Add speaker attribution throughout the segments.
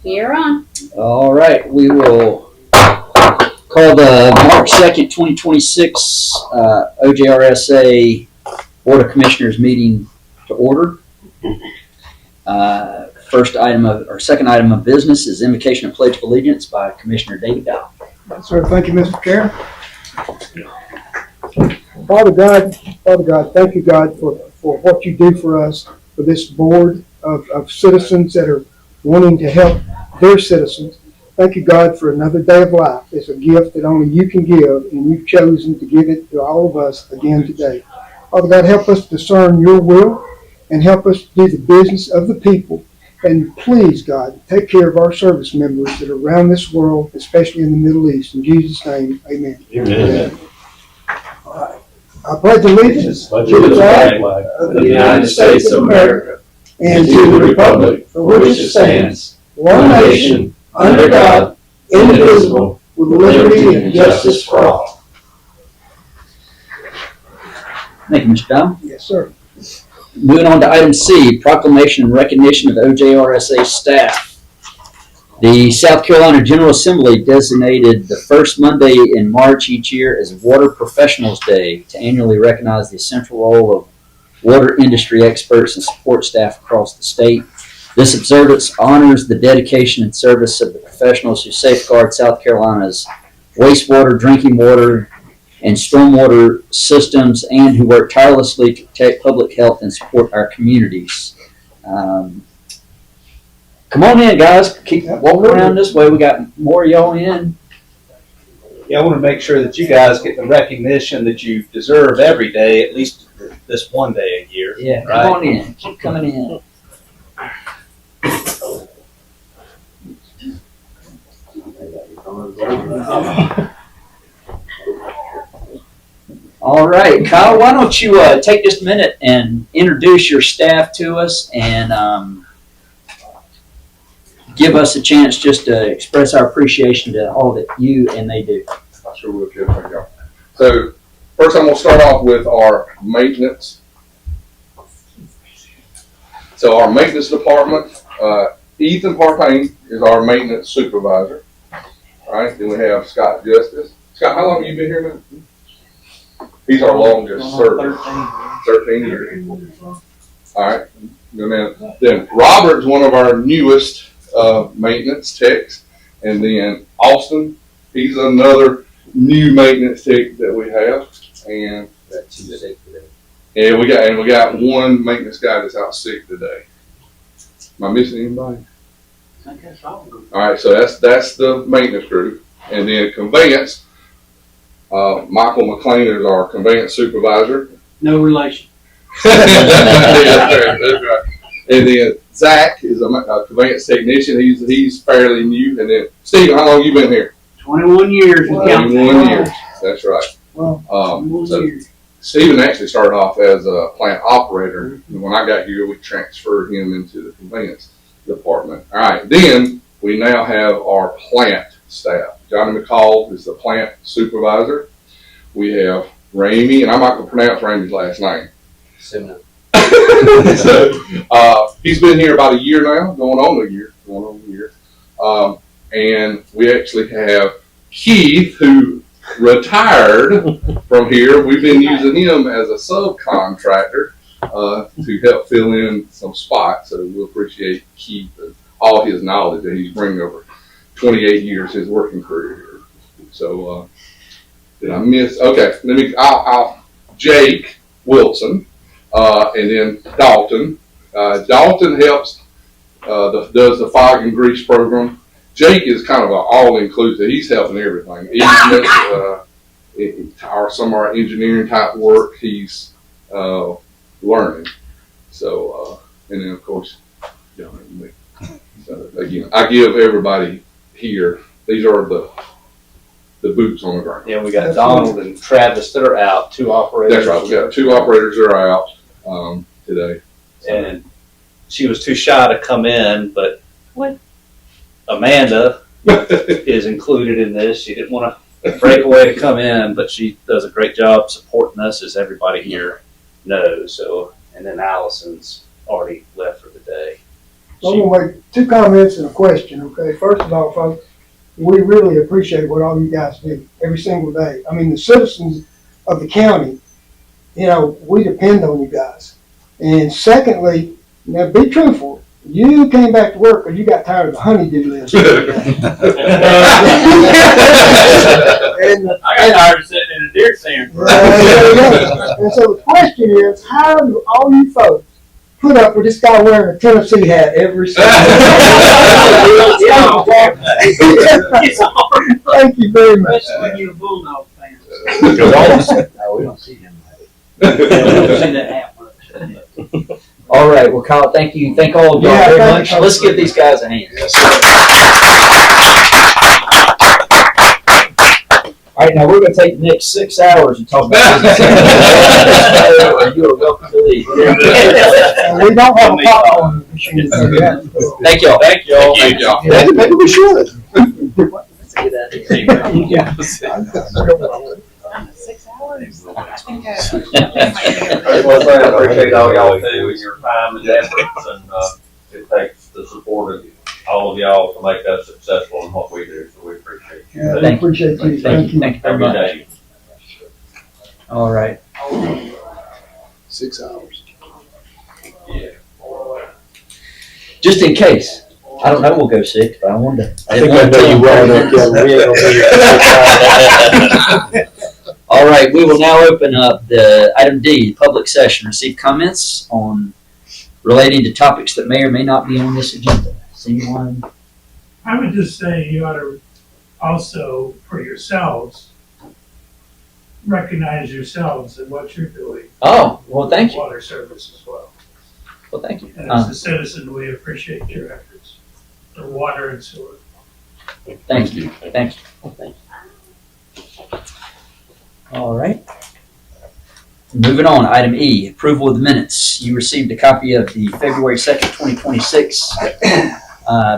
Speaker 1: You're on.
Speaker 2: All right, we will call the March 2nd, 2026 OJRSA Board of Commissioners meeting to order. Second item of business is invocation of Pledge of Allegiance by Commissioner David Dow.
Speaker 3: Sir, thank you, Mr. Chair. Father God, thank you, God, for what you do for us, for this board of citizens that are wanting to help their citizens. Thank you, God, for another day of life. It's a gift that only you can give, and you've chosen to give it to all of us again today. Father God, help us discern your will and help us do the business of the people. And please, God, take care of our service members that are around this world, especially in the Middle East. In Jesus' name, amen.
Speaker 4: Amen.
Speaker 3: All right. I pledge allegiance
Speaker 4: to the flag of the United States of America and to the republic for which it stands, one nation, under God, indivisible, with liberty and justice for all.
Speaker 2: Thank you, Mr. Dow.
Speaker 3: Yes, sir.
Speaker 2: Moving on to item C, proclamation and recognition of OJRSA staff. The South Carolina General Assembly designated the first Monday in March each year as Water Professionals Day to annually recognize the essential role of water industry experts and support staff across the state. This observance honors the dedication and service of the professionals who safeguard South Carolina's wastewater, drinking water, and stormwater systems, and who work tirelessly to protect public health and support our communities. Come on in, guys. Keep walking around this way. We got more of y'all in.
Speaker 5: Yeah, I want to make sure that you guys get the recognition that you deserve every day, at least this one day a year.
Speaker 2: Yeah,
Speaker 5: right?
Speaker 2: come on in. Keep coming in. All right, Kyle, why don't you take just a minute and introduce your staff to us and give us a chance just to express our appreciation to all that you and they do.
Speaker 6: I sure will, Jeff. Thank y'all. So, first I'm going to start off with our maintenance. So, our maintenance department, Ethan Partain is our maintenance supervisor. All right, then we have Scott Justice. Scott, how long have you been here now? He's our longest service. 13 years. All right. And then Robert is one of our newest maintenance techs. And then Austin, he's another new maintenance tech that we have. And we got one maintenance guy that's out sick today. Am I missing anybody? All right, so that's the maintenance crew. And then conveyance. Michael McLean is our conveyance supervisor.
Speaker 7: No relation.
Speaker 6: That's right. And then Zach is a conveyance technician. He's fairly new. And then Stephen, how long have you been here?
Speaker 7: 21 years.
Speaker 6: 21 years. That's right.
Speaker 7: So
Speaker 6: Stephen actually started off as a plant operator. And when I got here, we transferred him into the conveyance department. All right. Then we now have our plant staff. Johnny McCall is the plant supervisor. We have Ramey, and I'm not going to pronounce Ramey's last name. So, he's been here about a year now, going on a year. And we actually have Keith, who retired from here. We've been using him as a subcontractor to help fill in some spots. So we'll appreciate Keith and all his knowledge that he's bringing over 28 years his working career here. So, did I miss? Okay, Jake Wilson, and then Dalton. Dalton helps, does the fog and grease program. Jake is kind of an all-inclusive. He's helping everything. Even some of our engineering type work, he's learning. So, and then of course, John and me. So again, I give everybody here, these are the boots on the ground.
Speaker 5: Yeah, we got Donald and Travis that are out, two operators.
Speaker 6: That's right. We got two operators that are out today.
Speaker 5: And she was too shy to come in, but
Speaker 1: What?
Speaker 5: Amanda is included in this. She didn't want to break away to come in, but she does a great job supporting us, as everybody here knows. So, and then Allison's already left for the day.
Speaker 3: I'm gonna make 2 comments and a question, okay? First of all, folks, we really appreciate what all you guys do every single day. I mean, the citizens of the county, you know, we depend on you guys. And secondly, now be truthful. You came back to work because you got tired of the honeydew list. And,
Speaker 7: I got tired of sitting in a deer stand.
Speaker 3: there you go. And so the question is, how do all you folks put up with this guy wearing a Tennessee hat every single day? Thank you very much.
Speaker 7: Especially when you're a Bulldog fan.
Speaker 4: No, we don't see him.
Speaker 7: We don't see that hat much.
Speaker 2: All right, well, Kyle, thank you. Thank all of y'all
Speaker 3: Yeah,
Speaker 2: very
Speaker 3: thank
Speaker 2: much.
Speaker 3: you.
Speaker 2: Let's give these guys a hand. All right, now we're going to take the next 6 hours and talk about business. You are welcome to leave.
Speaker 3: And we don't have a popcorn machine. So you have to-
Speaker 2: Thank y'all.
Speaker 5: Thank y'all.
Speaker 6: Thank y'all.
Speaker 3: Yeah,
Speaker 4: Maybe we should.
Speaker 1: I appreciate all y'all too, and your time and efforts, and, it takes the support of all of y'all to make us successful in what we do, so we appreciate you.
Speaker 3: Yeah, we
Speaker 2: Thank you.
Speaker 3: appreciate you.
Speaker 2: Thank you. Thank you very
Speaker 1: Every
Speaker 2: much.
Speaker 1: day.
Speaker 2: All right.
Speaker 4: 6 hours.
Speaker 1: Yeah.
Speaker 2: Just in case. I don't know, we'll go 6, but I wanted to.
Speaker 4: I think I know you well enough, Kevin. We ain't gonna be here.
Speaker 2: All right, we will now open up the item D, public session. Receive comments on relating to topics that may or may not be on this agenda. Is anyone?
Speaker 8: I would just say you ought to also, for yourselves, recognize yourselves and what you're doing.
Speaker 2: Oh, well, thank you.
Speaker 8: Water service as well.
Speaker 2: Well, thank you.
Speaker 8: And as a citizen, we appreciate your efforts for water and sewer.
Speaker 2: Thank you. Thank you. Thank you. All right. Moving on, item E, approval of the minutes. You received a copy of the February 2nd, 2026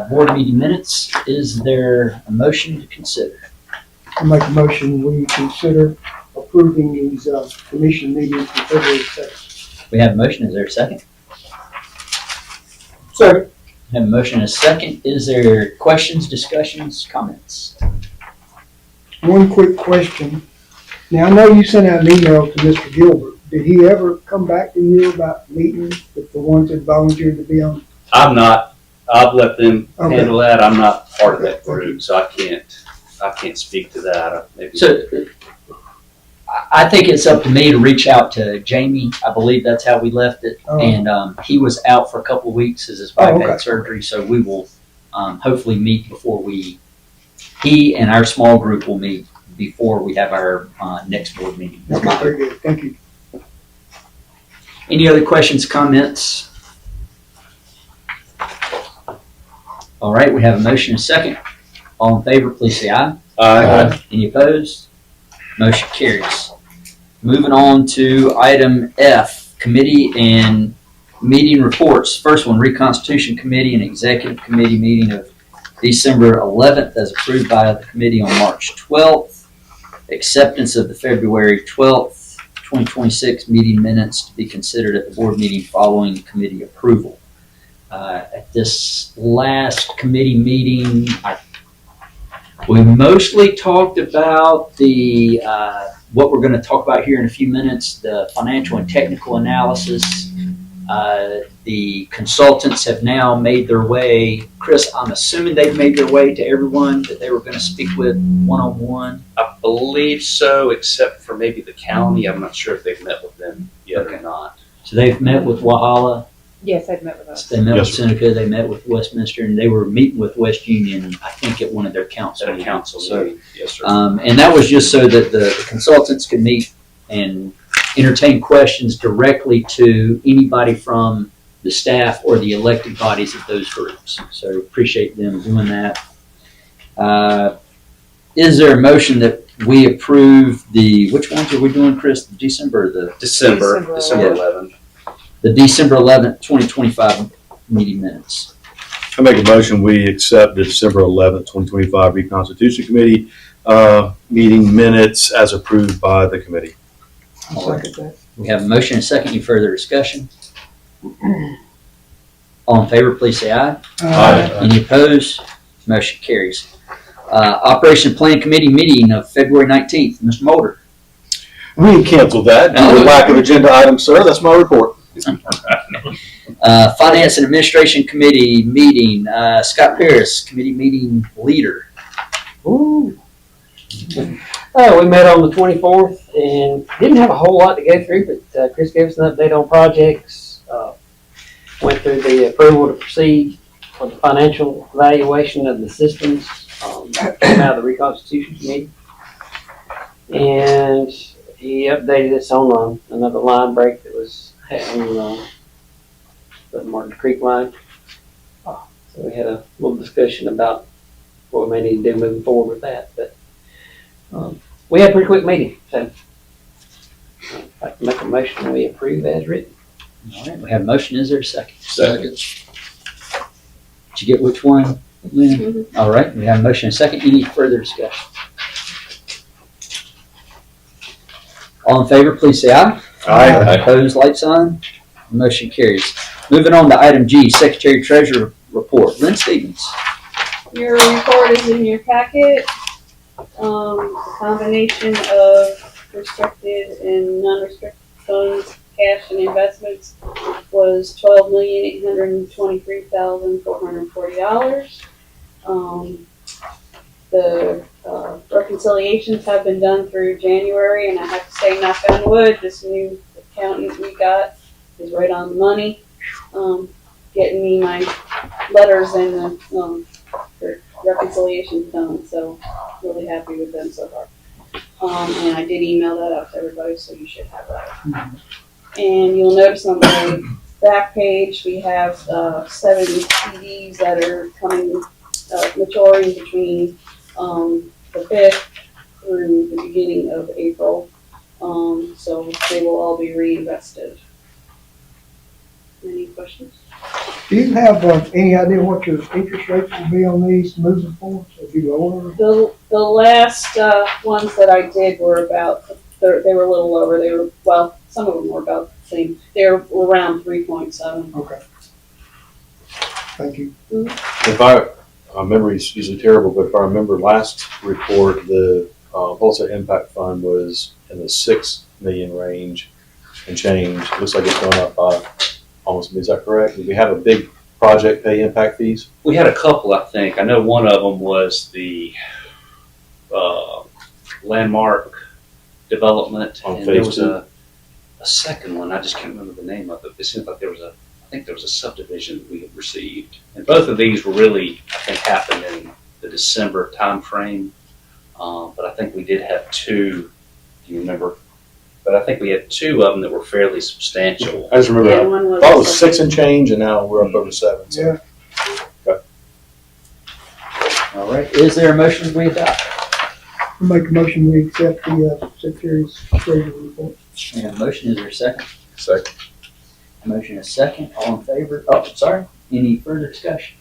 Speaker 2: board meeting minutes. Is there a motion to consider?
Speaker 3: I make a motion, we consider approving these, commission meetings for February 2nd.
Speaker 2: We have a motion. Is there a second?
Speaker 3: Second.
Speaker 2: Have a motion and a second. Is there questions, discussions, comments?
Speaker 3: One quick question. Now, I know you sent out an email to Mr. Gilbert. Did he ever come back to you about meeting with the ones that volunteered to be on?
Speaker 5: I'm not, I've let them
Speaker 3: Okay.
Speaker 5: handle that. I'm not part of that group, so I can't speak to that. Maybe.
Speaker 2: So I think it's up to me to reach out to Jamie. I believe that's how we left it.
Speaker 3: Oh.
Speaker 2: And he was out for a couple of weeks as his wife
Speaker 3: Oh, okay.
Speaker 2: had surgery. So we will hopefully meet before he and our small group will meet before we have our next board meeting.
Speaker 3: Okay, very good. Thank you.
Speaker 2: Any other questions, comments? All right, we have a motion and a second. All in favor, please say aye. Any opposed? Motion carries. Moving on to item F, committee and meeting reports. First one, Reconstitution Committee and Executive Committee meeting of December 11th as approved by the committee on March 12th. Acceptance of the February 12th, 2026 meeting minutes to be considered at the board meeting following committee approval. At this last committee meeting, we mostly talked about the what we're going to talk about here in a few minutes, the financial and technical analysis. The consultants have now made their way. Chris, I'm assuming they've made their way to everyone that they were going to speak with one-on-one.
Speaker 5: I believe so, except for maybe the county. I'm not sure if they've met with them yet or not.
Speaker 2: So they've met with Walhalla,
Speaker 9: Yes, I've met with us.
Speaker 2: they met with
Speaker 4: Yes,
Speaker 2: Seneca, they met with Westminster, and they were meeting with West Union, I think, at one of their council
Speaker 5: At a
Speaker 2: meetings.
Speaker 5: council
Speaker 2: So,
Speaker 5: meeting, yes, sir.
Speaker 2: and that was just so that the consultants could meet and entertain questions directly to anybody from the staff or the elected bodies of those groups. So appreciate them doing that. Is there a motion that we approve which ones are we doing, Chris? December 11th,
Speaker 9: December
Speaker 5: 11th.
Speaker 2: the December 11th, 2025 meeting minutes.
Speaker 4: I make a motion, we accept the December 11th, 2025 Reconstitution Committee meeting minutes as approved by the committee.
Speaker 3: I'll second that.
Speaker 2: We have a motion and a second. Any further discussion? All in favor, please say aye. Any opposed? Motion carries. Operation Plan Committee meeting of February 19th. Mr. Mulder.
Speaker 4: We canceled that due to lack of agenda items, sir. That's my report.
Speaker 2: Finance and Administration Committee meeting. Scott Paris, committee meeting leader.
Speaker 9: Ooh. We met on the 24th and didn't have a whole lot to go through, but Chris gave us an update on projects. Went through the approval to proceed for the financial evaluation of the systems came out of the Reconstitution Committee. And he updated us on another line break that was happening on the Martin Creek line. So we had a little discussion about what we may need to do moving forward with that. But we had a pretty quick meeting, so I'd like to make a motion we approve as written.
Speaker 2: All right, we have a motion. Is there a second? Second. Did you get which one, Lynn? All right, we have a motion and a second. Any further discussion? All in favor, please say aye.
Speaker 4: Aye.
Speaker 2: Opposed, like sign. Motion carries. Moving on to item G, Secretary Treasurer Report. Lynn Stevens.
Speaker 10: Your report is in your packet. A combination of restricted and non-restricted funds, cash and investments was $12,823,440. The reconciliations have been done through January, and I have to say, knock on wood, this new accountant we got is right on the money. Getting me my letters and the reconciliations done, so really happy with them so far. And I did email that out to everybody, so you should have that. And you'll notice on the back page, we have 7 CDs that are coming, maturing between the 5th through the beginning of April. So they will all be reinvested. Any questions?
Speaker 3: Do you have any idea what your interest rates will be on these moving forward? Will it be lower?
Speaker 10: The last ones that I did were about, they were a little lower. They were, well, some of them were about the same. They were around 3.7.
Speaker 3: Okay. Thank you.
Speaker 4: If my memory's usually terrible, but if I remember last report, the Wholesale Impact Fund was in the 6 million range and change. Looks like it's going up by almost, is that correct? Did we have a big project pay impact fees?
Speaker 5: We had a couple, I think. I know one of them was the landmark development,
Speaker 4: On
Speaker 5: and there
Speaker 4: phase
Speaker 5: was
Speaker 4: 2.
Speaker 5: a second one. I just can't remember the name of it. It seemed like I think there was a subdivision that we had received, and both of these were really, I think, happened in the December timeframe. But I think we did have 2. Do you remember? But I think we had 2 of them that were fairly substantial.
Speaker 4: I just remember,
Speaker 10: Yeah,
Speaker 4: I
Speaker 10: one was
Speaker 4: thought it was 6 and change, and now we're up over 7. So.
Speaker 3: Yeah.
Speaker 2: All right, is there a motion we adopt?
Speaker 3: I'll make a motion we accept the Secretary's Treasury report.
Speaker 2: We have a motion. Is there a second?
Speaker 4: Second.
Speaker 2: Motion is second. All in favor? Oh, sorry. Any further discussion?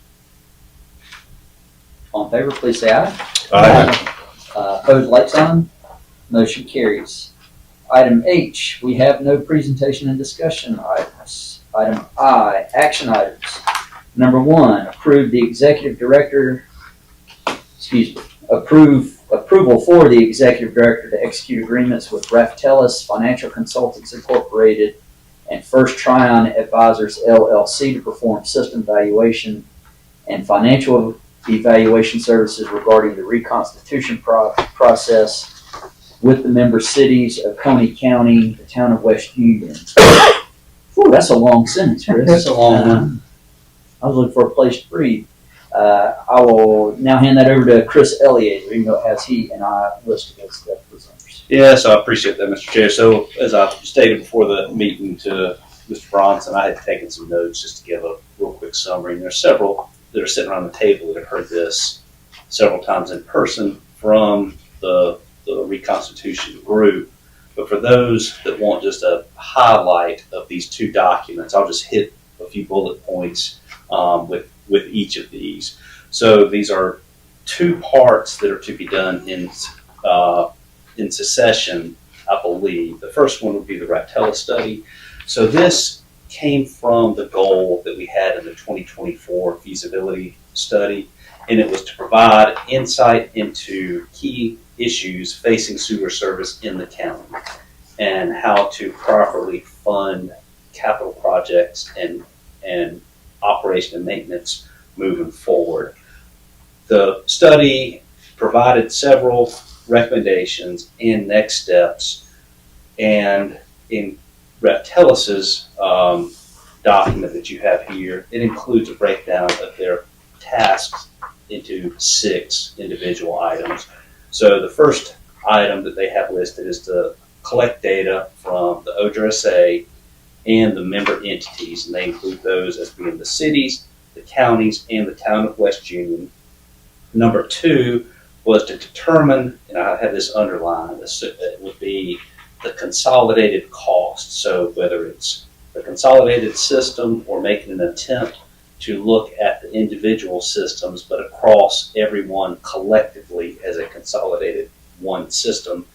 Speaker 2: All in favor, please say aye. Opposed, like sign. Motion carries. Item H, we have no presentation and discussion items. Item I, action items. Number 1, approve the executive director, approval for the executive director to execute agreements with Raftellus Financial Consultants Incorporated and First Tryon Advisors LLC to perform system evaluation and financial evaluation services regarding the reconstitution process with the member cities of Coney County, the town of West Union. Whew, that's a long sentence, Chris. That's a long one. I was looking for a place to breathe. I will now hand that over to Chris Elliott, even though it has he and I listed as the presenters.
Speaker 5: Yes, I appreciate that, Mr. Chair. So as I stated before the meeting to Mr. Bronson, I had taken some notes just to give a real quick summary. And there's several that are sitting around the table that have heard this several times in person from the Reconstitution group. But for those that want just a highlight of these 2 documents, I'll just hit a few bullet points with each of these. So these are 2 parts that are to be done in succession, I believe. The first one would be the Raftellus study. So this came from the goal that we had in the 2024 feasibility study, and it was to provide insight into key issues facing sewer service in the county and how to properly fund capital projects and operation and maintenance moving forward. The study provided several recommendations and next steps, and in Rep. Tellis's document that you have here, it includes a breakdown of their tasks into 6 individual items. So the first item that they have listed is to collect data from the OJRSA and the member entities, and they include those as being the cities, the counties, and the town of West Union. Number 2 was to determine, and I have this underlined, it would be the consolidated cost. So whether it's the consolidated system or making an attempt to look at the individual systems, but across everyone collectively as a consolidated one system.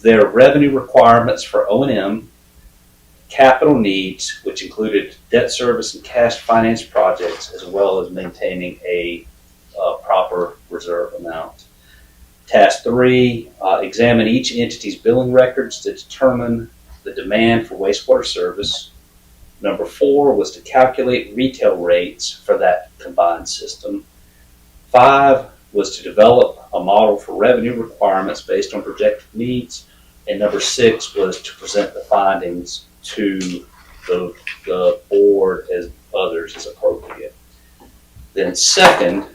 Speaker 5: Their revenue requirements for O&M, capital needs, which included debt service and cash finance projects, as well as maintaining a proper reserve amount. Task 3, examine each entity's billing records to determine the demand for wastewater service. Number 4 was to calculate retail rates for that combined system. 5 was to develop a model for revenue requirements based on projected needs. And number 6 was to present the findings to the board as others as appropriate. Then second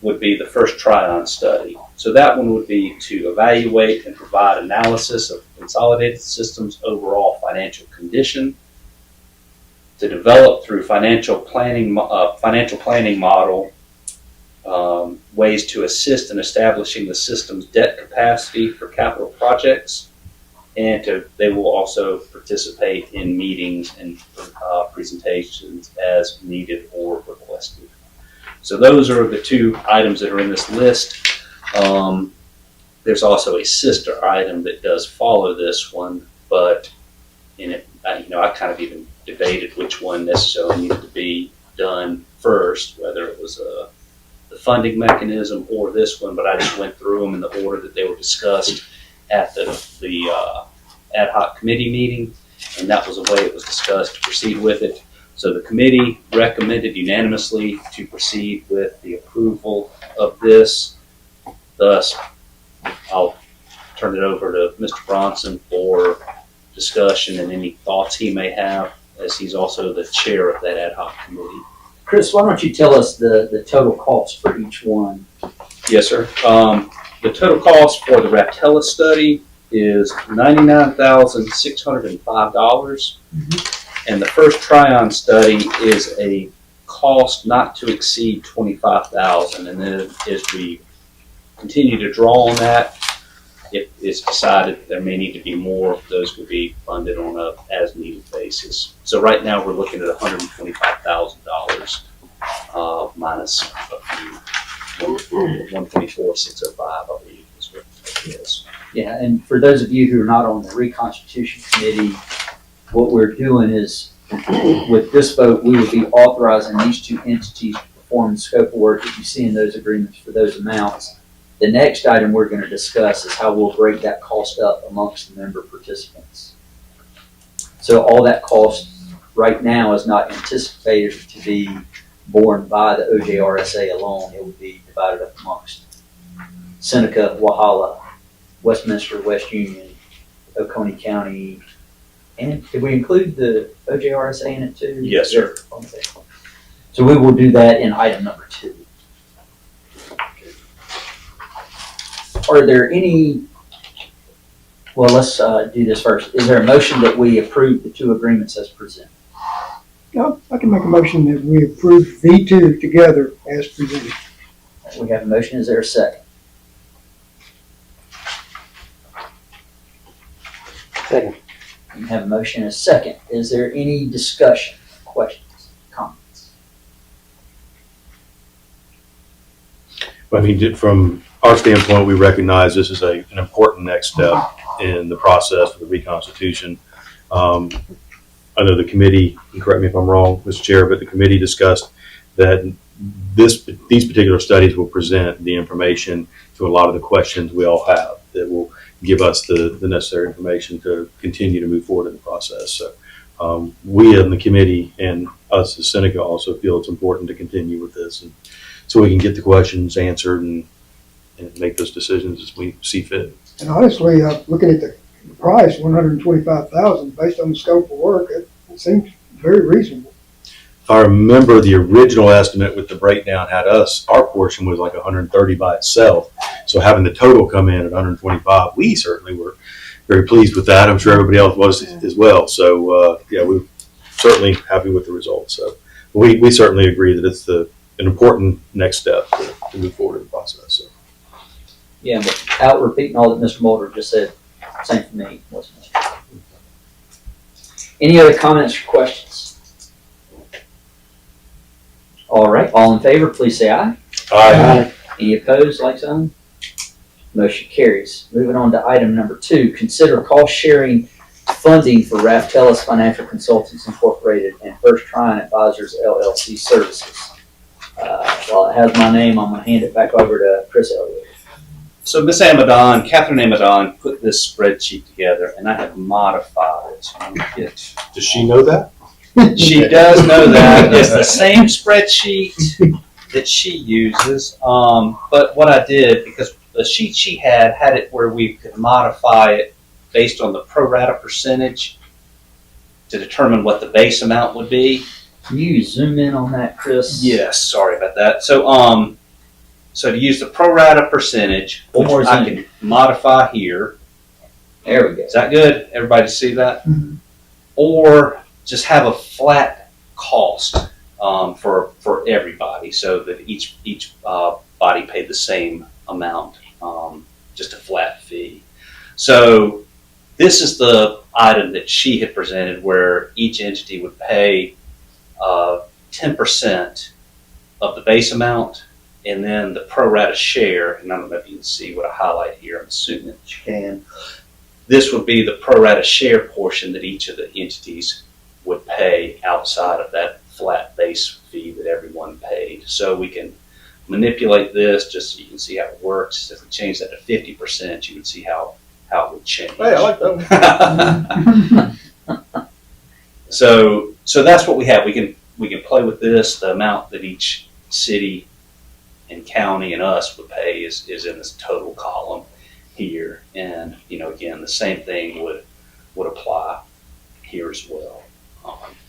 Speaker 5: would be the first Tryon study. So that one would be to evaluate and provide analysis of consolidated systems' overall financial condition, to develop through financial planning model ways to assist in establishing the system's debt capacity for capital projects, and they will also participate in meetings and presentations as needed or requested. So those are the 2 items that are in this list. There's also a sister item that does follow this one, but in it, I kind of even debated which one necessarily needed to be done first, whether it was the funding mechanism or this one, but I just went through them in the order that they were discussed at the ad hoc committee meeting, and that was the way it was discussed to proceed with it. So the committee recommended unanimously to proceed with the approval of this. Thus, I'll turn it over to Mr. Bronson for discussion and any thoughts he may have, as he's also the chair of that ad hoc committee.
Speaker 2: Chris, why don't you tell us the total cost for each one?
Speaker 5: Yes, sir. The total cost for the Rep. Tellis study is $99,605. And the first Tryon study is a cost not to exceed $25,000. And then as we continue to draw on that, if it's decided that there may need to be more, those could be funded on a as needed basis. So right now we're looking at $125,000 minus a few. 124,605, I believe, is what it is.
Speaker 2: Yeah, and for those of you who are not on the Reconstitution Committee, what we're doing is, with this vote, we would be authorizing these 2 entities to perform the scope of work that you see in those agreements for those amounts. The next item we're going to discuss is how we'll break that cost up amongst the member participants. So all that cost right now is not anticipated to be borne by the OJRSA alone. It would be divided up amongst Seneca, Walhalla, Westminster, West Union, Oconee County, and did we include the OJRSA in it too?
Speaker 5: Yes, sir.
Speaker 2: Okay. So we will do that in item number 2. Are there any, well, let's do this first. Is there a motion that we approve the 2 agreements as presented?
Speaker 3: No, I can make a motion that we approve the 2 together as presented.
Speaker 2: We have a motion. Is there a second?
Speaker 9: Second.
Speaker 2: We have a motion and a second. Is there any discussion, questions, comments?
Speaker 11: I mean, from our standpoint, we recognize this is an important next step in the process for the reconstitution. I know the committee, and correct me if I'm wrong, Mr. Chair, but the committee discussed that these particular studies will present the information to a lot of the questions we all have that will give us the necessary information to continue to move forward in the process. So we in the committee and us as Seneca also feel it's important to continue with this, and so we can get the questions answered and make those decisions as we see fit.
Speaker 3: And honestly, looking at the price, $125,000, based on the scope of work, it seems very reasonable.
Speaker 11: If I remember, the original estimate with the breakdown had our portion was like 130 by itself. So having the total come in at 125, we certainly were very pleased with that. I'm sure everybody else was as well. So yeah, we're certainly happy with the results. So we certainly agree that it's an important next step to move forward in the process. So.
Speaker 2: Yeah, but without repeating all that Mr. Mulder just said, same for me. Wasn't it? Any other comments or questions? All right, all in favor, please say aye.
Speaker 11: Aye.
Speaker 2: Any opposed, like sign? Motion carries. Moving on to item number 2, consider cost sharing funding for Raftellus Financial Consultants Incorporated and First Trine Advisors LLC services. While it has my name, I'm going to hand it back over to Chris Elliott.
Speaker 5: So Ms. Catherine Amadon put this spreadsheet together, and I have modified it.
Speaker 11: Does she know that?
Speaker 5: She does know that. It's the same spreadsheet that she uses, but what I did, because the sheet she had it where we could modify it based on the pro rata percentage to determine what the base amount would be.
Speaker 2: Can you zoom in on that, Chris?
Speaker 5: Yes, sorry about that. So, so to use the pro rata percentage,
Speaker 2: One more
Speaker 5: which I
Speaker 2: zoom.
Speaker 5: can modify here.
Speaker 2: There we go.
Speaker 5: Is that good? Everybody see that?
Speaker 3: Mhm.
Speaker 5: Or just have a flat cost for everybody, so that each body paid the same amount, just a flat fee. So this is the item that she had presented, where each entity would pay 10% of the base amount, and then the pro rata share. And I don't know if you can see what I highlight here. I'm assuming that you can. This would be the pro rata share portion that each of the entities would pay outside of that flat base fee that everyone paid. So we can manipulate this just so you can see how it works. If we change that to 50%, you would see how it would change.
Speaker 6: Hey, I like that one.
Speaker 5: So that's what we have. We can play with this. The amount that each city and county and us would pay is in this total column here. And again, the same thing would apply here as well.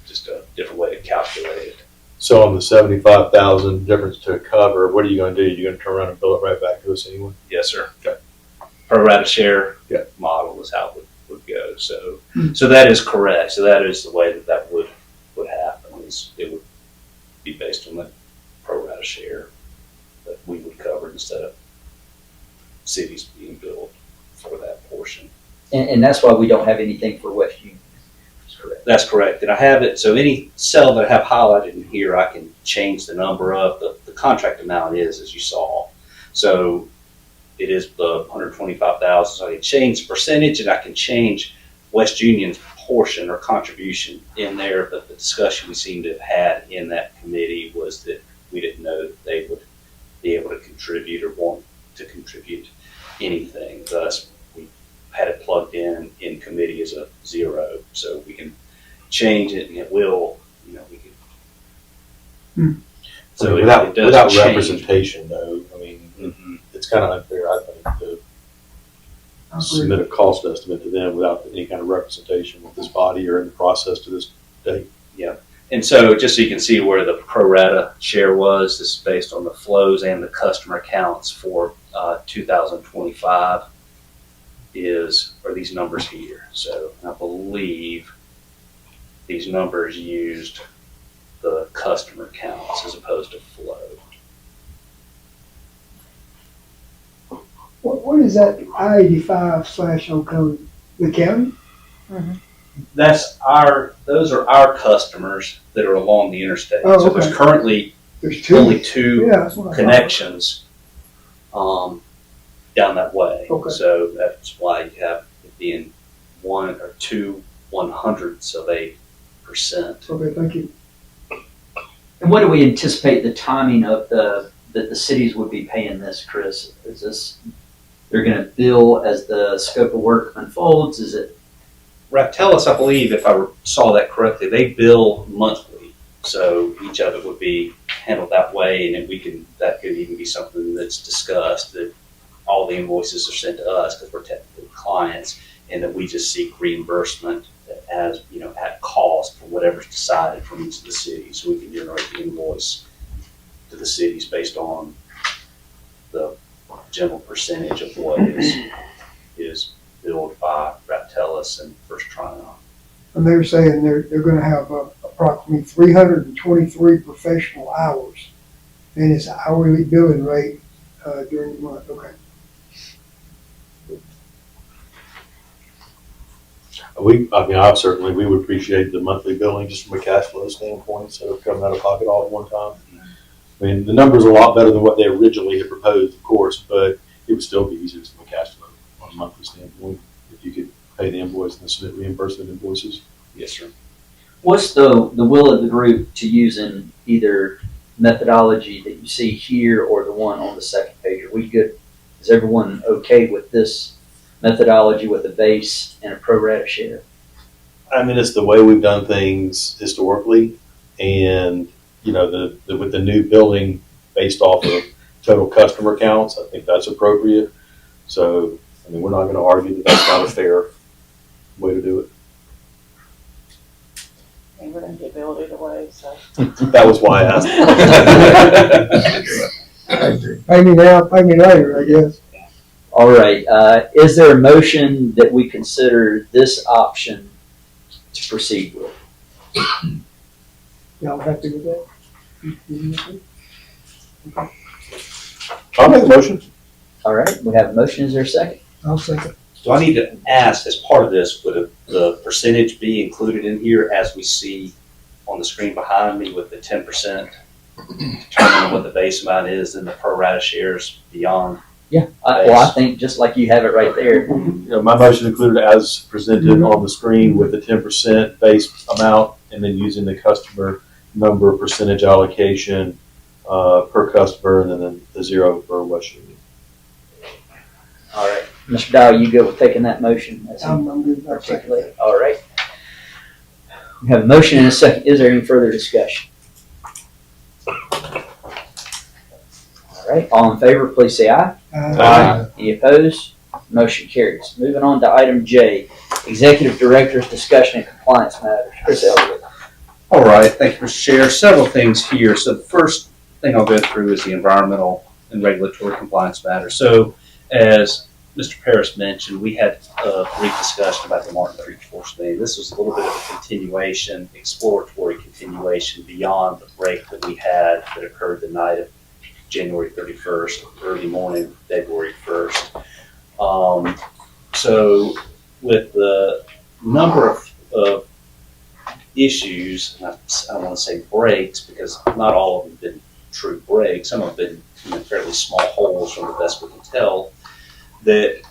Speaker 5: Just a different way to calculate it.
Speaker 11: So on the 75,000 difference to cover, what are you going to do? You're going to turn around and bill it right back to us anyway?
Speaker 5: Yes, sir.
Speaker 11: Okay.
Speaker 5: Pro rata share
Speaker 11: Yeah.
Speaker 5: model is how it would go. So that is correct. So that is the way that would happen. Is it would be based on the pro rata share that we would cover instead of cities being billed for that portion.
Speaker 2: And that's why we don't have anything for West Union. That's correct.
Speaker 5: That's correct. And I have it, so any cell that I have highlighted in here, I can change the number of. The contract amount is, as you saw. So it is the 125,000. So I can change the percentage, and I can change West Union's portion or contribution in there. But the discussion we seem to have had in that committee was that we didn't know that they would be able to contribute or want to contribute anything. Thus, we had it plugged in committee as a 0, so we can change it, and it will, we can. So
Speaker 11: without
Speaker 5: it does change.
Speaker 11: representation, though, I mean, it's kind of unfair, I think, to submit a cost estimate to them without any kind of representation with this body or in the process to this date.
Speaker 5: Yeah. And so just so you can see where the pro rata share was, this is based on the flows and the customer accounts for 2025 are these numbers here. So I believe these numbers used the customer counts as opposed to flow.
Speaker 3: What is that I-85/0 code? The county?
Speaker 5: Those are our customers that are along the interstate.
Speaker 3: Oh,
Speaker 5: So there's
Speaker 3: okay.
Speaker 5: currently
Speaker 3: There's two.
Speaker 5: only 2
Speaker 3: Yeah, that's what I thought.
Speaker 5: connections down that way.
Speaker 3: Okay.
Speaker 5: So that's why you have it being 1 or 2 100, so they 10%.
Speaker 3: Okay, thank you.
Speaker 2: And what do we anticipate the timing of that the cities would be paying this, Chris? Is this, they're gonna bill as the scope of work unfolds? Is it,
Speaker 5: Raptellus, I believe, if I saw that correctly, they bill monthly. So each of it would be handled that way, and then that could even be something that's discussed, that all the invoices are sent to us because we're technically clients, and that we just seek reimbursement as, at cost for whatever's decided from each of the cities. So we can generate the invoice to the cities based on the general percentage of what is billed by Raptellus and First Tryon.
Speaker 3: And they're saying they're gonna have approximately 323 professional hours, and it's an hourly billing rate during the month. Okay.
Speaker 11: We would appreciate the monthly billing just from a cash flow standpoint, instead of coming out of pocket all at one time. I mean, the number's a lot better than what they originally had proposed, of course, but it would still be easier from a cash flow on a monthly standpoint if you could pay the invoice and submit reimbursement invoices.
Speaker 5: Yes, sir.
Speaker 2: what's the will of the group to using either methodology that you see here or the one on the second page? Are we good? Is everyone okay with this methodology with a base and a pro rata share?
Speaker 11: I mean, it's the way we've done things historically, and with the new billing based off of total customer counts, I think that's appropriate. So, I mean, we're not going to argue that that's not a fair way to do it.
Speaker 10: And we're gonna get billed either way, so.
Speaker 11: That was why I asked.
Speaker 3: Pay me now, pay me later, I guess.
Speaker 2: All right, is there a motion that we consider this option to proceed with?
Speaker 3: Y'all happy with that?
Speaker 11: I'll make the motion.
Speaker 2: All right, we have a motion. Is there a second?
Speaker 3: I'll second.
Speaker 5: Do I need to ask, as part of this, would the percentage be included in here as we see on the screen behind me with the 10% determining what the base amount is and the pro rata shares beyond?
Speaker 2: Yeah. I think just like you have it right there.
Speaker 11: My motion included as presented on the screen with the 10% base amount, and then using the customer number percentage allocation per customer, and then the 0 for West Union.
Speaker 2: All right, Mr. Dow, you good with taking that motion? As
Speaker 3: I'm good. I'll second.
Speaker 2: articulated. All right. We have a motion and a second. Is there any further discussion? All right, all in favor, please say aye.
Speaker 11: Aye.
Speaker 2: Any opposed? Motion carries. Moving on to item J, Executive Director's Discussion and Compliance Matters. Chris Elliott.
Speaker 5: All right, thank you, Mr. Chair. Several things here. So the first thing I'll go through is the environmental and regulatory compliance matter. So as Mr. Paris mentioned, we had a brief discussion about the Martin Creek Force Main. This was a little bit of a continuation, exploratory continuation beyond the break that we had that occurred the night of January 31st, early morning, February 1st. So with the number of issues, and I don't want to say breaks because not all of them have been true breaks. Some have been fairly small holes from the best we can tell, that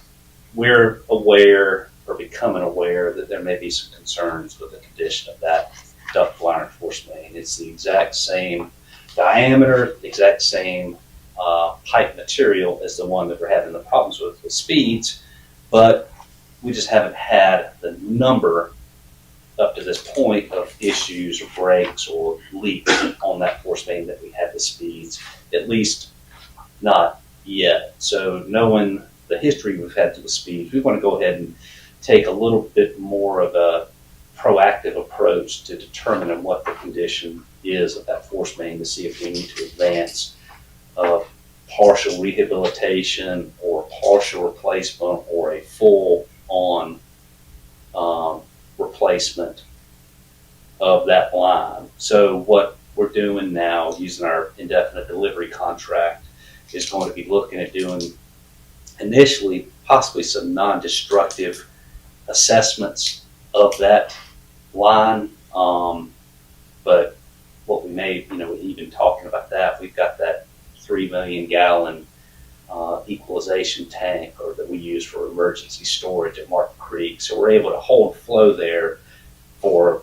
Speaker 5: we're aware or becoming aware that there may be some concerns with the condition of that ductile iron force main. It's the exact same diameter, the exact same pipe material as the one that we're having the problems with speeds, but we just haven't had the number up to this point of issues or breaks or leaks on that force main that we had with speeds, at least not yet. So knowing the history we've had with speeds, we want to go ahead and take a little bit more of a proactive approach to determining what the condition is of that force main to see if we need to advance partial rehabilitation or partial replacement or a full on replacement of that line. So what we're doing now, using our indefinite delivery contract, is going to be looking at doing initially possibly some non-destructive assessments of that line. But what we may, even talking about that, we've got that 3 million gallon equalization tank or that we use for emergency storage at Martin Creek. So we're able to hold flow there for,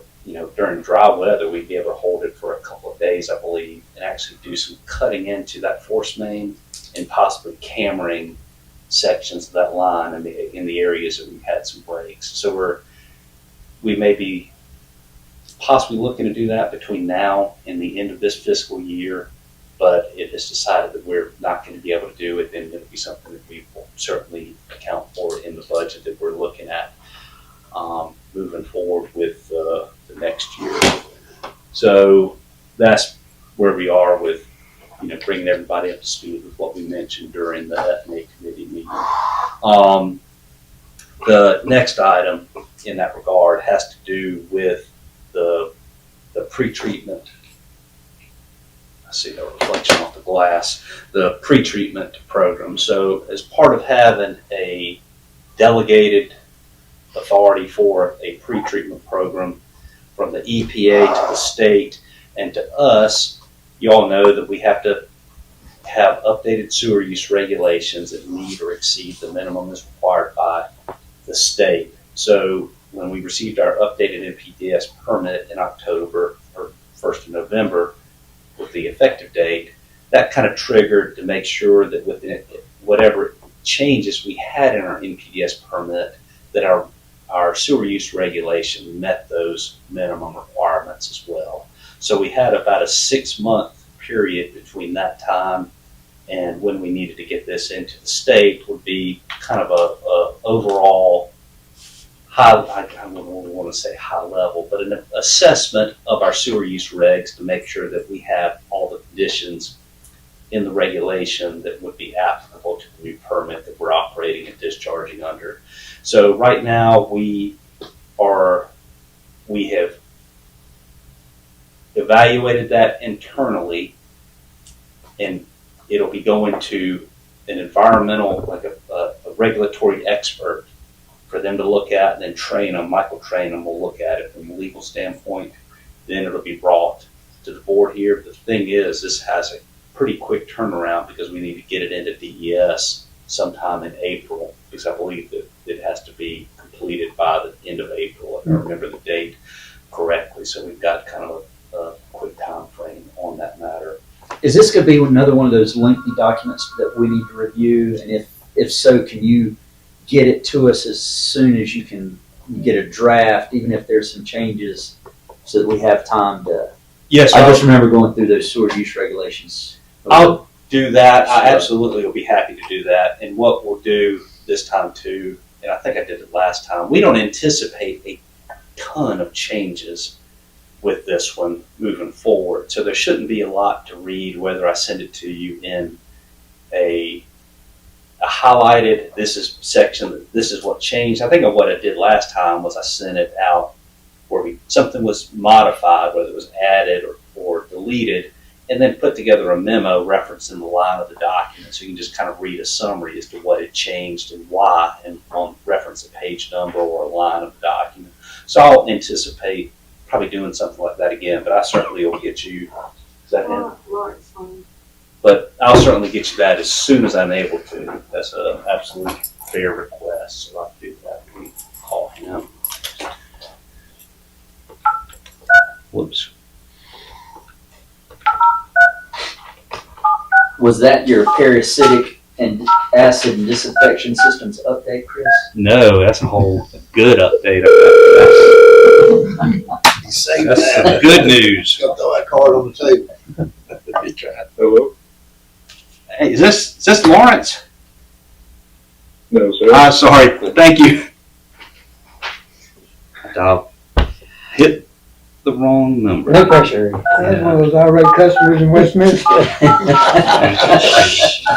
Speaker 5: during dry weather, we'd be able to hold it for a couple of days, I believe, and actually do some cutting into that force main and possibly cammering sections of that line in the areas that we've had some breaks. So we may be possibly looking to do that between now and the end of this fiscal year, but it is decided that we're not going to be able to do it, then it'll be something that we will certainly account for in the budget that we're looking at moving forward with the next year. So that's where we are with bringing everybody up to speed with what we mentioned during the F&A committee meeting. The next item in that regard has to do with the pre-treatment. I see the reflection off the glass. The pre-treatment program. So as part of having a delegated authority for a pre-treatment program from the EPA to the state and to us, you all know that we have to have updated sewer use regulations that meet or exceed the minimum as required by the state. So when we received our updated NPDES permit in October, or 1st of November, with the effective date, that kind of triggered to make sure that within whatever changes we had in our NPDES permit, that our sewer use regulation met those minimum requirements as well. So we had about a 6-month period between that time and when we needed to get this into the state would be kind of a overall high, I wouldn't want to say high level, but an assessment of our sewer use regs to make sure that we have all the conditions in the regulation that would be applicable to the new permit that we're operating and discharging under. So right now we have evaluated that internally, and it'll be going to an environmental, like a regulatory expert for them to look at and then train them. Michael train them will look at it from a legal standpoint. Then it'll be brought to the board here. But the thing is, this has a pretty quick turnaround because we need to get it into DES sometime in April, because I believe that it has to be completed by the end of April, if I remember the date correctly. So we've got kind of a quick time frame on that matter.
Speaker 2: Is this going to be another one of those lengthy documents that we need to review? And if so, can you get it to us as soon as you can get a draft, even if there's some changes, so that we have time to?
Speaker 5: Yes,
Speaker 2: I just remember going through those sewer use regulations.
Speaker 5: I'll do that. I absolutely will be happy to do that. And what we'll do this time too, and I think I did it last time, we don't anticipate a ton of changes with this one moving forward. So there shouldn't be a lot to read, whether I send it to you in a highlighted, this is section, this is what changed. I think of what I did last time was I sent it out where something was modified, whether it was added or deleted, and then put together a memo referencing the line of the document. So you can just kind of read a summary as to what had changed and why, and on reference a page number or a line of the document. So I'll anticipate probably doing something like that again, but I certainly will get you, is that it? But I'll certainly get you that as soon as I'm able to. That's an absolute fair request, so I'll do that. We call him. Whoops.
Speaker 2: Was that your parasitic and acid and disinfection systems update, Chris?
Speaker 5: No, that's a whole good update. That's some good news.
Speaker 4: Throw that card on the table.
Speaker 6: Hello?
Speaker 5: Hey, is this Lawrence?
Speaker 6: No, sir.
Speaker 5: I'm sorry. Thank you. I'll hit the wrong number.
Speaker 9: No pressure.
Speaker 3: That's one of those irate customers in Westminster.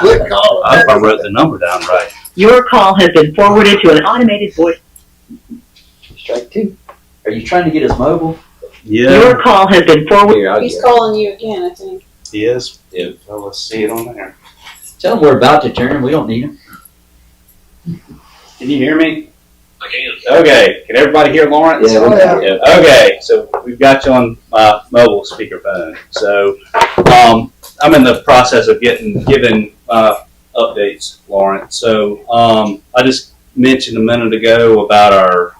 Speaker 4: Good call.
Speaker 5: I hope I wrote the number down right.
Speaker 12: Your call has been forwarded to an automated voice.
Speaker 2: Strike two. Are you trying to get his mobile?
Speaker 5: Yeah,
Speaker 12: Your call has been forwarded.
Speaker 2: Here, I'll
Speaker 10: He's
Speaker 2: get it.
Speaker 10: calling you again, I think.
Speaker 5: he is. Yeah, well, let's see it on there.
Speaker 2: Tell him we're about to turn. We don't need him.
Speaker 5: Can you hear me? I can. Okay. Can everybody hear Lawrence?
Speaker 2: Yeah, we can.
Speaker 5: Yeah. Okay. So we've got you on my mobile speakerphone. So I'm in the process of giving updates, Lawrence. So I just mentioned a minute ago about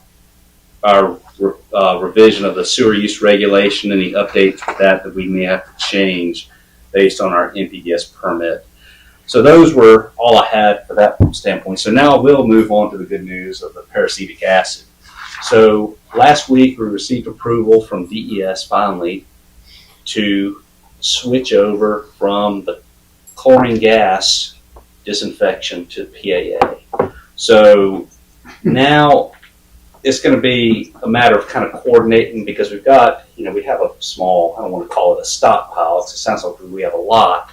Speaker 5: our revision of the sewer use regulation, any updates with that we may have to change based on our NPDES permit. So those were all I had for that standpoint. So now we'll move on to the good news of the peracetic acid. So last week we received approval from DES finally to switch over from the chlorine gas disinfection to PAA. So now it's going to be a matter of kind of coordinating, because we've got, we have a small, I don't want to call it a stockpile. It sounds like we have a lot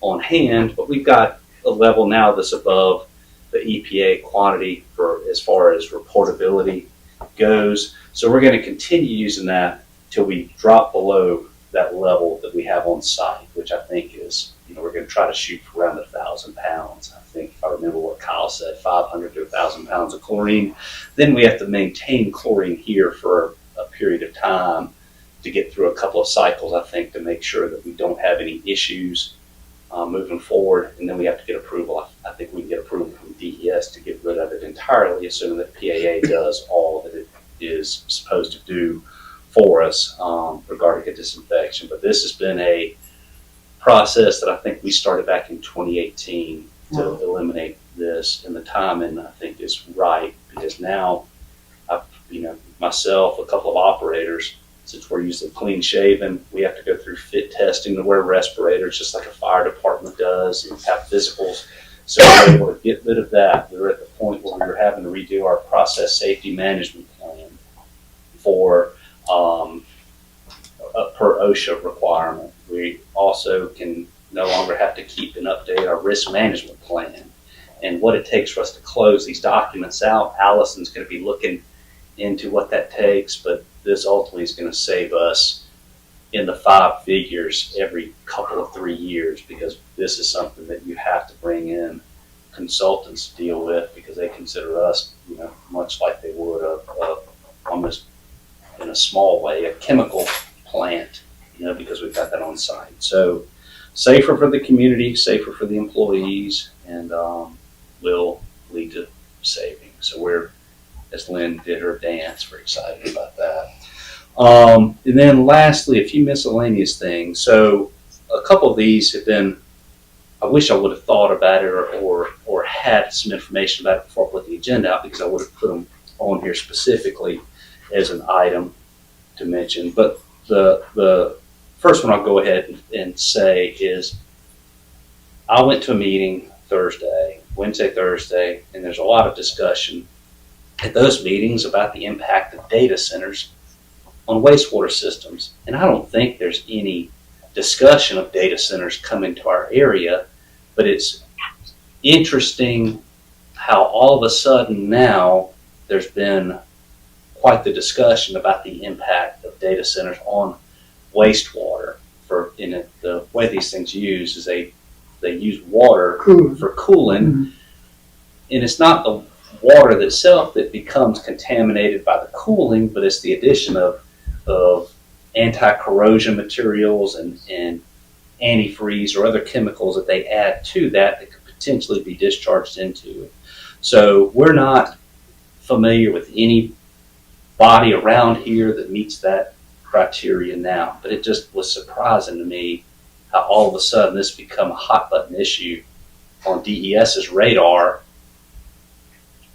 Speaker 5: on hand, but we've got a level now that's above the EPA quantity for as far as reportability goes. So we're going to continue using that till we drop below that level that we have on site, which I think is, we're going to try to shoot for around 1,000 pounds. I think, if I remember what Kyle said, 500 to 1,000 pounds of chlorine. Then we have to maintain chlorine here for a period of time to get through a couple of cycles, I think, to make sure that we don't have any issues moving forward. And then we have to get approval. I think we can get approval from DES to get rid of it entirely, assuming that PAA does all that it is supposed to do for us regarding a disinfection. But this has been a process that I think we started back in 2018 to eliminate this, and the timing I think is right, because now I've, myself, a couple of operators, since we're usually clean shaven, we have to go through fit testing to wear respirators just like a fire department does, and have physicals. So we're able to get rid of that. We were at the point where we were having to redo our process safety management plan for per OSHA requirement. We also can no longer have to keep and update our risk management plan and what it takes for us to close these documents out. Allison's going to be looking into what that takes, but this ultimately is going to save us in the 5 figures every couple of 3 years, because this is something that you have to bring in consultants to deal with, because they consider us, much like they would almost in a small way, a chemical plant, because we've got that on site. So safer for the community, safer for the employees, and will lead to saving. So we're, as Lynn did her dance, we're excited about that. And then lastly, a few miscellaneous things. So a couple of these have been, I wish I would have thought about it or had some information about it before I put the agenda out, because I would have put them on here specifically as an item to mention. But the first one I'll go ahead and say is, I went to a meeting Wednesday, Thursday, and there's a lot of discussion at those meetings about the impact of data centers on wastewater systems. And I don't think there's any discussion of data centers coming to our area, but it's interesting how all of a sudden now there's been quite the discussion about the impact of data centers on wastewater. The way these things use is they use water for cooling, and it's not the water itself that becomes contaminated by the cooling, but it's the addition of anti-corrosion materials and antifreeze or other chemicals that they add to that could potentially be discharged into it. So we're not familiar with any body around here that meets that criteria now, but it just was surprising to me how all of a sudden this become a hot button issue on DES's radar,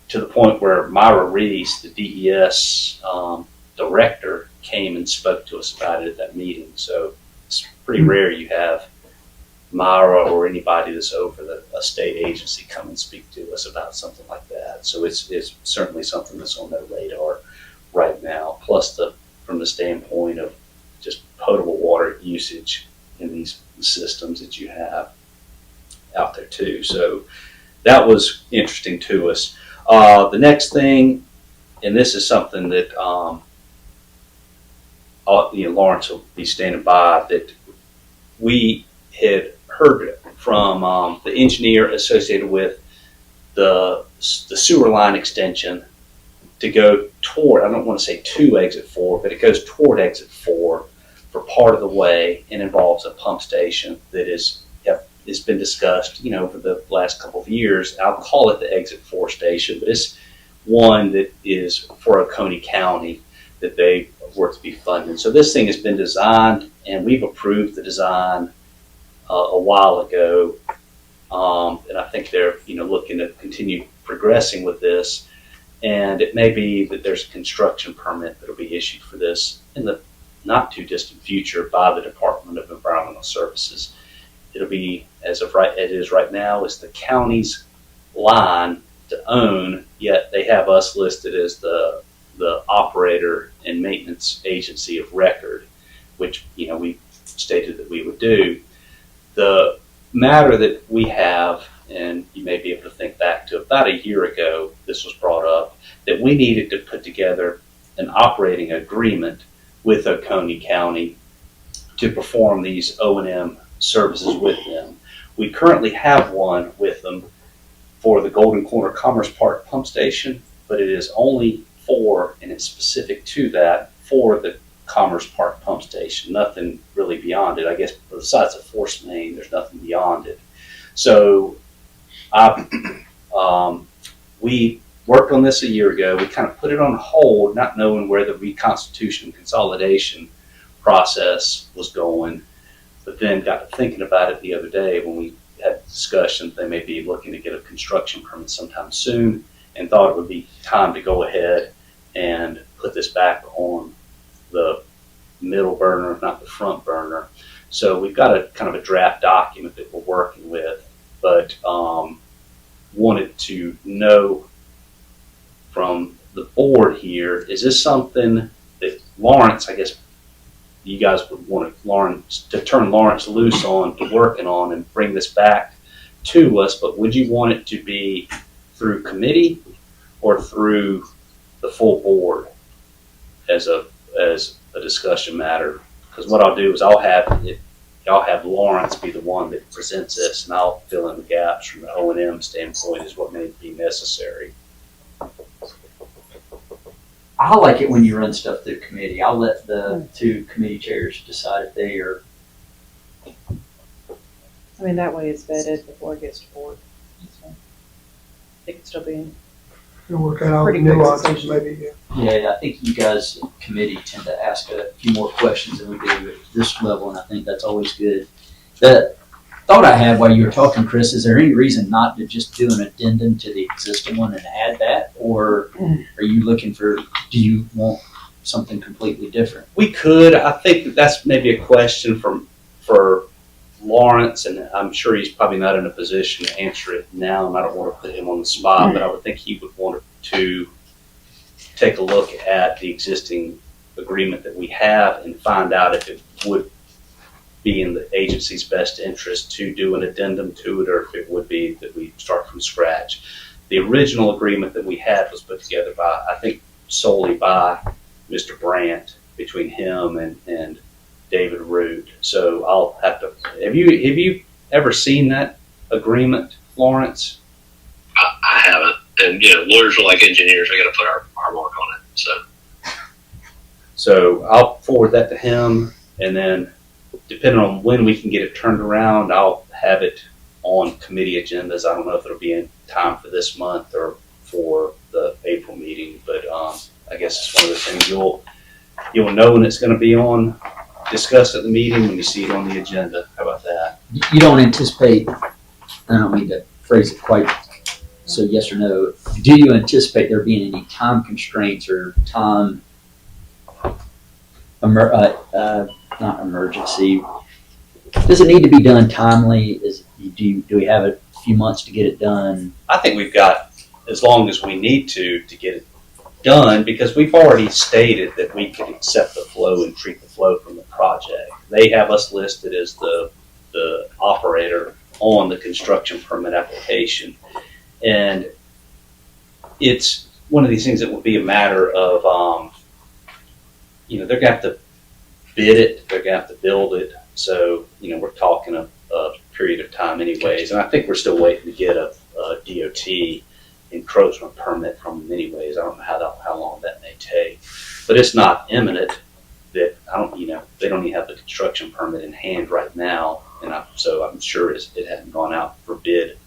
Speaker 5: to the point where Myra Reese, the DES director, came and spoke to us about it at that meeting. So it's pretty rare you have Myra or anybody that's over a state agency come and speak to us about something like that. So it's certainly something that's on their radar right now, plus from the standpoint of just potable water usage in these systems that you have out there too. So that was interesting to us. The next thing, and this is something that Lawrence will be standing by, that we had heard from the engineer associated with the sewer line extension to go toward, I don't want to say to exit 4, but it goes toward exit 4 for part of the way, and involves a pump station that it's been discussed, over the last couple of years. I'll call it the exit 4 station, but it's one that is for Oconee County. that they were to be funded. So this thing has been designed, and we've approved the design a while ago. And I think they're, looking to continue progressing with this. And it may be that there's a construction permit that'll be issued for this in the not too distant future by the Department of Environmental Services. It'll be, as of right, it is right now, it's the county's line to own, yet they have us listed as the operator and maintenance agency of record, which, we stated that we would do. The matter that we have, and you may be able to think back to about a year ago, this was brought up, that we needed to put together an operating agreement with Oconee County to perform these O&M services with them. We currently have one with them for the Golden Corner Commerce Park pump station, but it is only for, and it's specific to that, for the Commerce Park pump station, nothing really beyond it. I guess besides a force main, there's nothing beyond it. So we worked on this a year ago. We kind of put it on hold, not knowing where the reconstitution consolidation process was going, but then got to thinking about it the other day when we had discussion. They may be looking to get a construction permit sometime soon, and thought it would be time to go ahead and put this back on the middle burner, not the front burner. So we've got a kind of a draft document that we're working with, but wanted to know from the board here, is this something that Lawrence, I guess you guys would want to turn Lawrence loose on to working on and bring this back to us, but would you want it to be through committee or through the full board as a discussion matter? Because what I'll do is I'll have Lawrence be the one that presents this, and I'll fill in the gaps from the O&M standpoint is what may be necessary.
Speaker 2: I like it when you run stuff through committee. I'll let the two committee chairs decide if they are.
Speaker 13: I mean, that way it's vetted before it gets to board. So it can still be.
Speaker 3: You'll work out all the
Speaker 13: Pretty quick
Speaker 3: nuances,
Speaker 13: decision.
Speaker 3: maybe, yeah.
Speaker 2: Yeah, I think you guys, committee, tend to ask a few more questions than we do at this level, and I think that's always good. The thought I had while you were talking, Chris, is there any reason not to just do an addendum to the existing one and add that? Or are you do you want something completely different?
Speaker 5: We could. I think that's maybe a question for Lawrence, and I'm sure he's probably not in a position to answer it now, and I don't want to put him on the spot, but I would think he would want to take a look at the existing agreement that we have and find out if it would be in the agency's best interest to do an addendum to it, or if it would be that we start from scratch. The original agreement that we had was put together by, I think, solely by Mr. Brandt, between him and David Root. So I'll have to. Have you ever seen that agreement, Lawrence?
Speaker 14: I haven't, and lawyers are like engineers. We got to put our mark on it.
Speaker 5: So I'll forward that to him, and then depending on when we can get it turned around, I'll have it on committee agendas. I don't know if it'll be in time for this month or for the April meeting, but I guess it's one of the things you'll know when it's going to be on, discussed at the meeting when you see it on the agenda. How about that?
Speaker 2: You don't anticipate, I don't mean to phrase it quite so yes or no, do you anticipate there being any time constraints or time, not emergency, does it need to be done timely? Do we have a few months to get it done?
Speaker 5: I think we've got as long as we need to get it done, because we've already stated that we can accept the flow and treat the flow from the project. They have us listed as the operator on the construction permit application. And it's one of these things that will be a matter of, they're going to have to bid it, they're going to have to build it. So, we're talking a period of time anyways. And I think we're still waiting to get a DOT encroachment permit from them anyways. I don't know how long that may take, but it's not imminent. That they don't even have the construction permit in hand right now, and so I'm sure it hasn't gone out for bid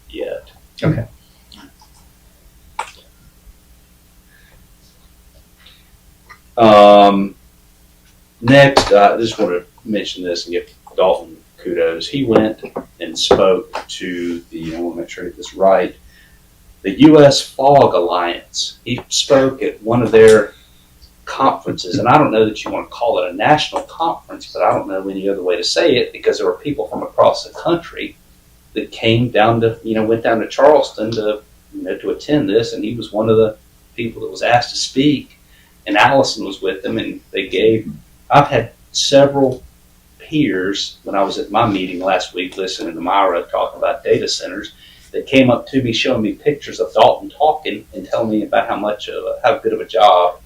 Speaker 5: yet. Next, I just want to mention this and give Dalton kudos. He went and spoke to the, I want to make sure I get this right, the U.S. Fog Alliance. He spoke at one of their conferences, and I don't know that you want to call it a national conference, but I don't know any other way to say it, because there were people from across the country that came down to, went down to Charleston to, to attend this, and he was one of the people that was asked to speak, and Allison was with them, and I've had several peers when I was at my meeting last week listening to Myra talk about data centers, that came up to me showing me pictures of Dalton talking and telling me about how good of a job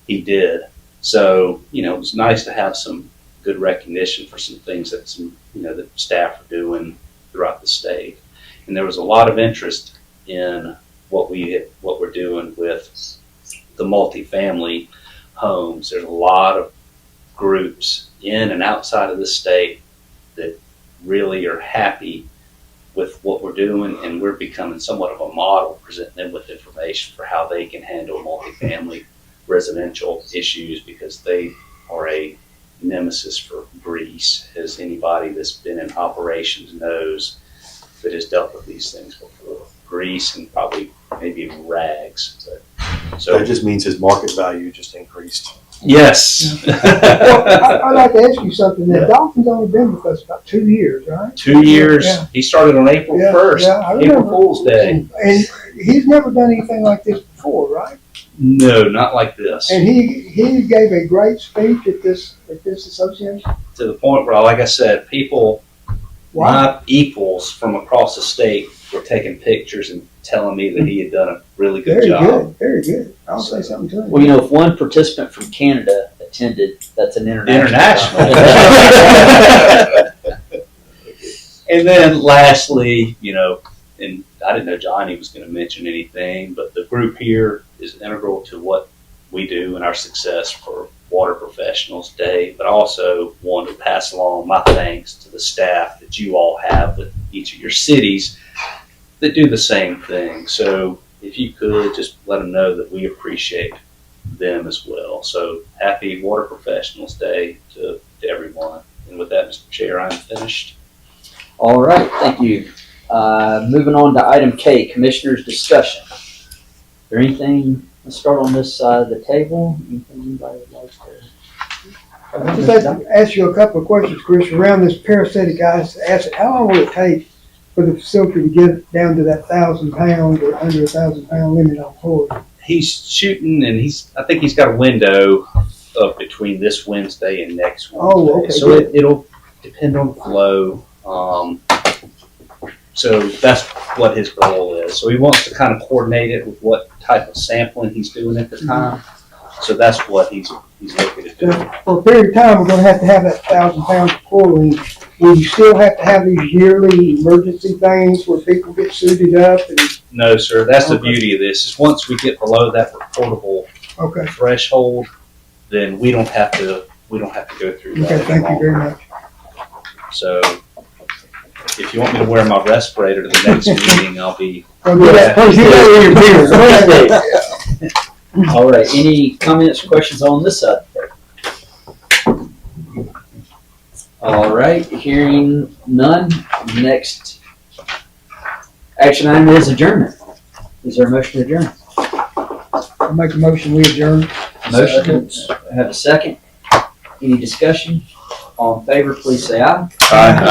Speaker 5: he did. So, it was nice to have some good recognition for some things that that staff are doing throughout the state. And there was a lot of interest in what we're doing with the multifamily homes. There's a lot of groups in and outside of the state that really are happy with what we're doing, and we're becoming somewhat of a model, presenting them with information for how they can handle multifamily residential issues, because they are a nemesis for Greece, as anybody that's been in operations knows that has dealt with these things before. Greece and probably maybe even rags. So
Speaker 11: That just means his market value just increased.
Speaker 5: Yes.
Speaker 3: Well, I'd like to ask you something. Now, Dalton's only been with us about 2 years, right?
Speaker 5: 2 years.
Speaker 3: Yeah.
Speaker 5: He started on April 1st,
Speaker 3: I
Speaker 5: April
Speaker 3: remember.
Speaker 5: Fool's Day.
Speaker 3: And he's never done anything like this before, right?
Speaker 5: No, not like this.
Speaker 3: And he gave a great speech at this association.
Speaker 5: To the point where, like I said, people, my equals from across the state were taking pictures and telling me that he had done a really good job.
Speaker 3: Very good. I'll say something to him.
Speaker 2: Well, if one participant from Canada attended, that's an international.
Speaker 5: And then lastly, and I didn't know Johnny was going to mention anything, but the group here is integral to what we do and our success for Water Professionals Day. But I also want to pass along my thanks to the staff that you all have with each of your cities that do the same thing. So if you could just let them know that we appreciate them as well. So happy Water Professionals Day to everyone. And with that, Mr. Chair, I'm finished.
Speaker 2: All right, thank you. Moving on to item K, Commissioners' Discussion. Is there anything, let's start on this side of the table. Anything anybody would like to?
Speaker 3: I'd just like to ask you a couple of questions, Chris, around this parasitic acid. How long will it take for the facility to get down to that 1,000 pound or under 1,000 pound limit on chlorine?
Speaker 5: He's shooting, and I think he's got a window of between this Wednesday and next Wednesday.
Speaker 3: Oh, okay.
Speaker 5: So it'll depend on the flow. So that's what his goal is. So he wants to kind of coordinate it with what type of sampling he's doing at the time. So that's what he's looking to do.
Speaker 3: For a period of time, we're going to have that 1,000 pounds of chlorine. Will you still have to have these yearly emergency things where people get suited up?
Speaker 5: No, sir. That's the beauty of this. Is once we get below that reportable threshold, then we don't have to go through that.
Speaker 3: Okay, thank you very much.
Speaker 5: So if you want me to wear my respirator to the next meeting, I'll be.
Speaker 2: All right, any comments or questions on this side? All right, hearing none, next action item is adjournment. Is there a motion to adjourn?
Speaker 3: I'll make a motion, we adjourn.
Speaker 2: Motion, have a second. Any discussion? All in favor, please say aye.
Speaker 6: Aye.